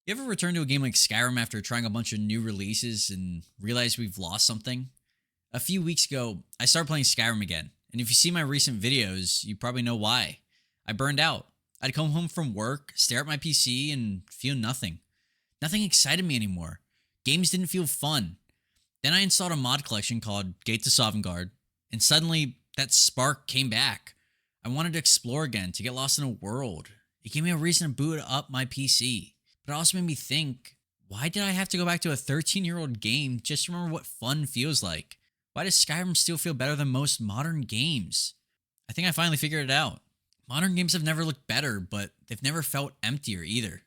You ever return to a game like Skyrim after trying a bunch of new releases and realize we've lost something? A few weeks ago, I started playing Skyrim again, and if you see my recent videos, you probably know why. I burned out. I'd come home from work, stare at my PC, and feel nothing. Nothing excited me anymore. Games didn't feel fun. Then I installed a mod collection called Gate to Sovngarde, and suddenly that spark came back. I wanted to explore again, to get lost in a world. It gave me a reason to boot up my PC. But it also made me think, why did I have to go back to a 13-year-old game just to remember what fun feels like? Why does Skyrim still feel better than most modern games? I think I finally figured it out. Modern games have never looked better, but they've never felt emptier either.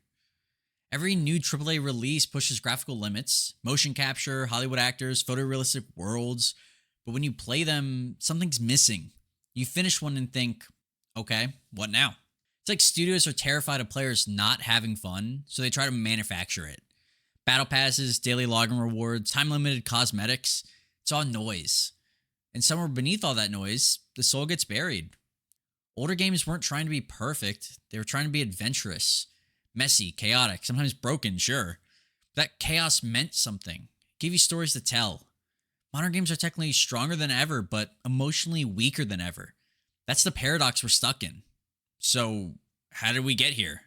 Every new AAA release pushes graphical limits, motion capture, Hollywood actors, photorealistic worlds, but when you play them, something's missing. You finish one and think, okay, what now? It's like studios are terrified of players not having fun, so they try to manufacture it. Battle passes, daily login rewards, time-limited cosmetics, it's all noise. And somewhere beneath all that noise, the soul gets buried. Older games weren't trying to be perfect, they were trying to be adventurous. Messy, chaotic, sometimes broken, sure. That chaos meant something. It gave you stories to tell. Modern games are technically stronger than ever, but emotionally weaker than ever. That's the paradox we're stuck in. So, how did we get here?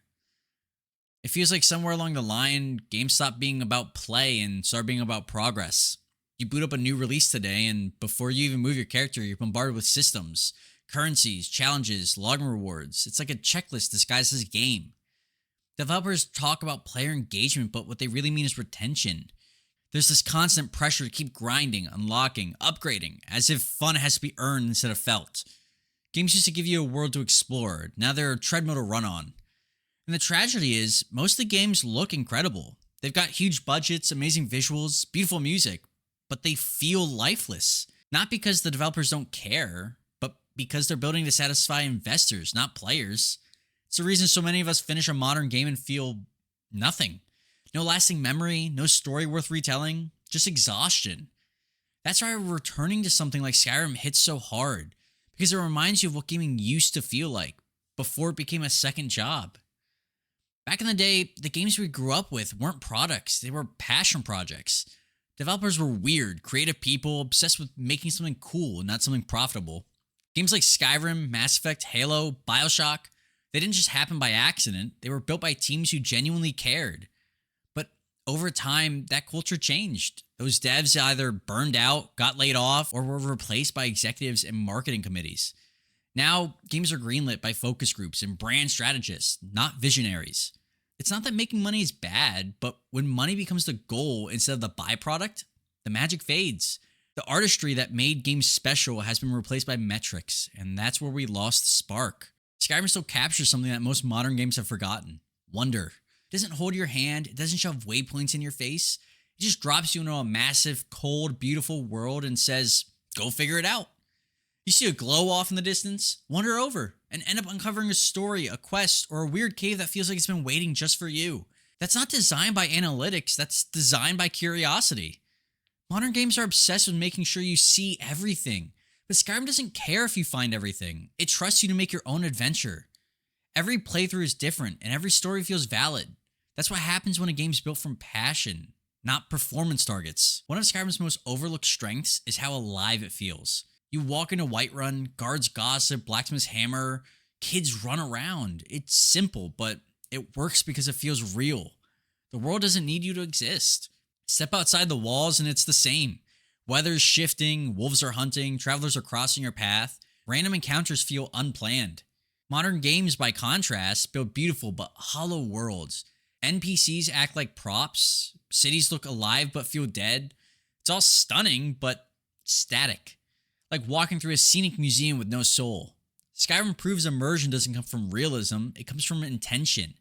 It feels like somewhere along the line, games stopped being about play and started being about progress. You boot up a new release today, and before you even move your character, you're bombarded with systems, currencies, challenges, login rewards. It's like a checklist disguised as a game. Developers talk about player engagement, but what they really mean is retention. There's this constant pressure to keep grinding, unlocking, upgrading, as if fun has to be earned instead of felt. Games used to give you a world to explore, now they're a treadmill to run on. And the tragedy is, most of the games look incredible. They've got huge budgets, amazing visuals, beautiful music, but they feel lifeless. Not because the developers don't care, but because they're building to satisfy investors, not players. It's the reason so many of us finish a modern game and feel nothing. No lasting memory, no story worth retelling, just exhaustion. That's why returning to something like Skyrim hits so hard, because it reminds you of what gaming used to feel like before it became a second job. Back in the day, the games we grew up with weren't products, they were passion projects. Developers were weird, creative people obsessed with making something cool and not something profitable. Games like Skyrim, Mass Effect, Halo, BioShock, they didn't just happen by accident, they were built by teams who genuinely cared. But over time, that culture changed. Those devs either burned out, got laid off, or were replaced by executives and marketing committees. Now, games are greenlit by focus groups and brand strategists, not visionaries. It's not that making money is bad, but when money becomes the goal instead of the byproduct, the magic fades. The artistry that made games special has been replaced by metrics, and that's where we lost the spark. Skyrim still captures something that most modern games have forgotten. Wonder. It doesn't hold your hand, it doesn't shove waypoints in your face. It just drops you into a massive, cold, beautiful world and says, go figure it out. You see a glow off in the distance, wander over, and end up uncovering a story, a quest, or a weird cave that feels like it's been waiting just for you. That's not designed by analytics, that's designed by curiosity. Modern games are obsessed with making sure you see everything, but Skyrim doesn't care if you find everything. It trusts you to make your own adventure. Every playthrough is different, and every story feels valid. That's what happens when a game's built from passion, not performance targets. One of Skyrim's most overlooked strengths is how alive it feels. You walk into Whiterun, guards gossip, blacksmith's hammer, kids run around. It's simple, but it works because it feels real. The world doesn't need you to exist. Step outside the walls and it's the same. Weather's shifting, wolves are hunting, travelers are crossing your path. Random encounters feel unplanned. Modern games, by contrast, build beautiful but hollow worlds. NPCs act like props. Cities look alive but feel dead. It's all stunning but static. Like walking through a scenic museum with no soul. Skyrim proves immersion doesn't come from realism, it comes from intention.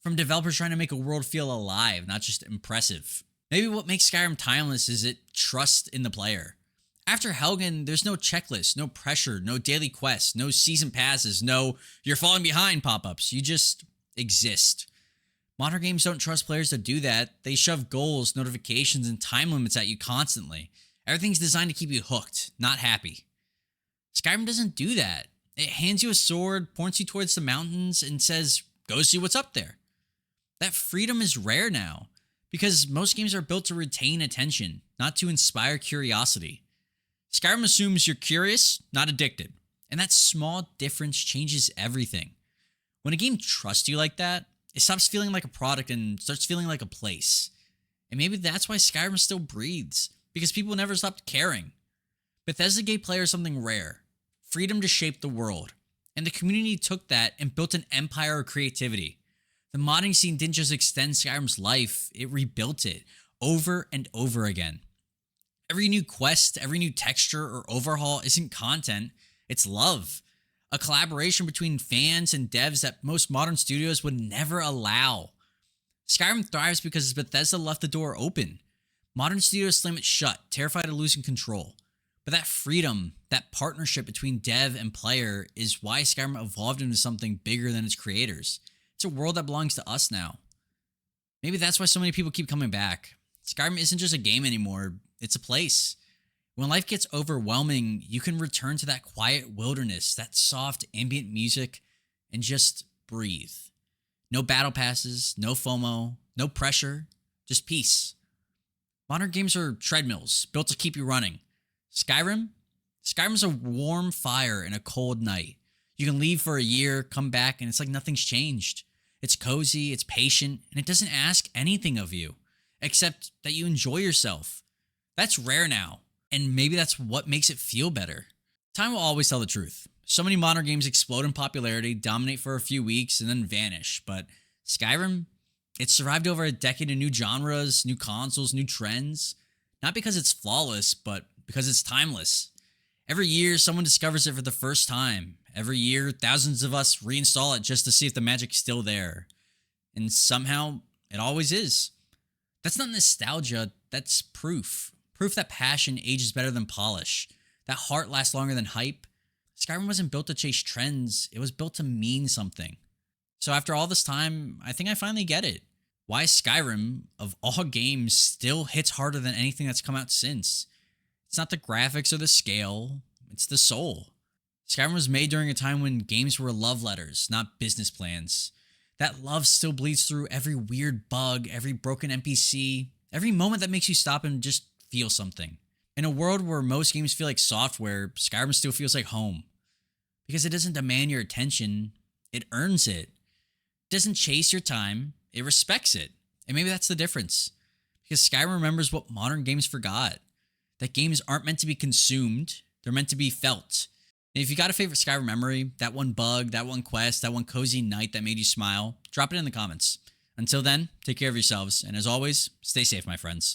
From developers trying to make a world feel alive, not just impressive. Maybe what makes Skyrim timeless is it trusts in the player. After Helgen, there's no checklist, no pressure, no daily quests, no season passes, no you're falling behind pop-ups. You just exist. Modern games don't trust players to do that. They shove goals, notifications, and time limits at you constantly. Everything's designed to keep you hooked, not happy. Skyrim doesn't do that. It hands you a sword, points you towards the mountains, and says, go see what's up there. That freedom is rare now because most games are built to retain attention, not to inspire curiosity. Skyrim assumes you're curious, not addicted, and that small difference changes everything. When a game trusts you like that, it stops feeling like a product and starts feeling like a place. And maybe that's why Skyrim still breathes, because people never stopped caring. Bethesda gave players something rare: freedom to shape the world. And the community took that and built an empire of creativity. The modding scene didn't just extend Skyrim's life, it rebuilt it over and over again. Every new quest, every new texture or overhaul isn't content, it's love. A collaboration between fans and devs that most modern studios would never allow. Skyrim thrives because Bethesda left the door open. Modern studios slam it shut, terrified of losing control. But that freedom, that partnership between dev and player is why Skyrim evolved into something bigger than its creators. It's a world that belongs to us now. Maybe that's why so many people keep coming back. Skyrim isn't just a game anymore, it's a place. When life gets overwhelming, you can return to that quiet wilderness, that soft ambient music, and just breathe. No battle passes, no FOMO, no pressure, just peace. Modern games are treadmills, built to keep you running. Skyrim's a warm fire in a cold night. You can leave for a year, come back, and it's like nothing's changed. It's cozy, it's patient, and it doesn't ask anything of you, except that you enjoy yourself. That's rare now, and maybe that's what makes it feel better. Time will always tell the truth. So many modern games explode in popularity, dominate for a few weeks, and then vanish, but Skyrim, it survived over a decade of new genres, new consoles, new trends. Not because it's flawless, but because it's timeless. Every year, someone discovers it for the first time. Every year, thousands of us reinstall it just to see if the magic's still there. And somehow, it always is. That's not nostalgia, that's proof. Proof that passion ages better than polish. That heart lasts longer than hype. Skyrim wasn't built to chase trends, it was built to mean something. So after all this time, I think I finally get it. Why Skyrim, of all games, still hits harder than anything that's come out since. It's not the graphics or the scale, it's the soul. Skyrim was made during a time when games were love letters, not business plans. That love still bleeds through every weird bug, every broken NPC, every moment that makes you stop and just feel something. In a world where most games feel like software, Skyrim still feels like home. Because it doesn't demand your attention, it earns it. It doesn't chase your time, it respects it. And maybe that's the difference. Because Skyrim remembers what modern games forgot. That games aren't meant to be consumed, they're meant to be felt. And if you got a favorite Skyrim memory, that one bug, that one quest, that one cozy night that made you smile, drop it in the comments. Until then, take care of yourselves, and as always, stay safe, my friends.